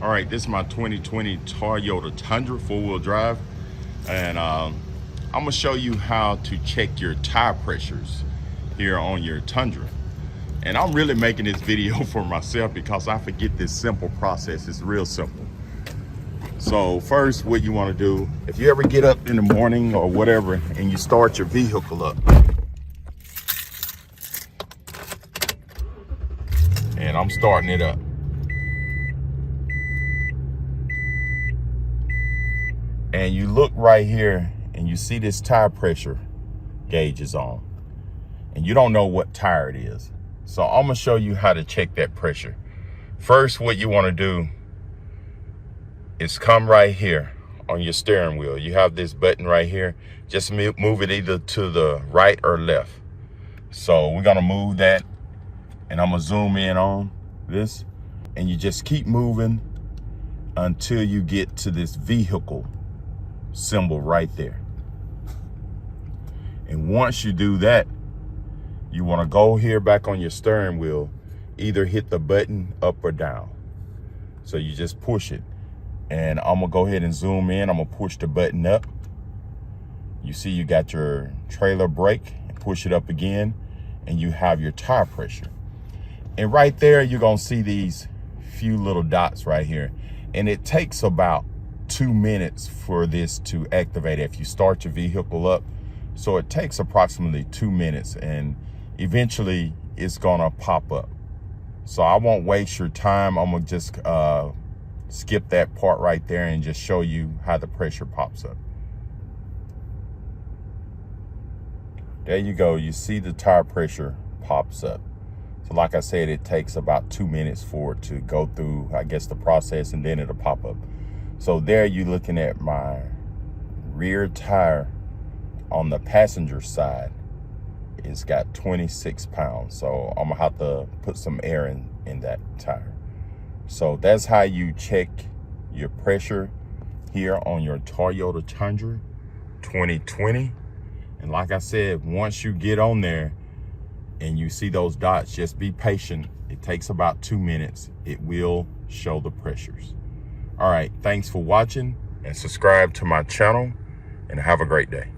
All right, this is my 2020 Toyota Tundra 4-wheel drive, and I'm gonna show you how to check your tire pressures here on your Tundra. And I'm really making this video for myself because I forget this simple process. It's real simple. So first, what you want to do, if you ever get up in the morning or whatever and you start your vehicle up, and I'm starting it up, and you look right here and you see this tire pressure gauge is on, and you don't know what tire it is. So I'm gonna show you how to check that pressure. First, what you want to do is come right here on your steering wheel. You have this button right here. Just move it either to the right or left. So we're gonna move that, and I'm gonna zoom in on this, and you just keep moving until you get to this vehicle symbol right there. And once you do that, you want to go here back on your steering wheel, either hit the button up or down. So you just push it, and I'm gonna go ahead and zoom in. I'm gonna push the button up. You see you got your trailer brake, and push it up again, and you have your tire pressure. And right there, you're gonna see these few little dots right here. And it takes about 2 minutes for this to activate if you start your vehicle up. So it takes approximately 2 minutes, and eventually it's gonna pop up. So I won't waste your time. I'm gonna just skip that part right there and just show you how the pressure pops up. There you go. You see the tire pressure pops up. So like I said, it takes about 2 minutes for it to go through, I guess, the process, and then it'll pop up. So there you're looking at my rear tire on the passenger side. It's got 26 pounds. So I'm gonna have to put some air in that tire. So that's how you check your pressure here on your Toyota Tundra 2020. And like I said, once you get on there and you see those dots, just be patient. It takes about 2 minutes. It will show the pressures. All right, thanks for watching, and subscribe to my channel, and have a great day.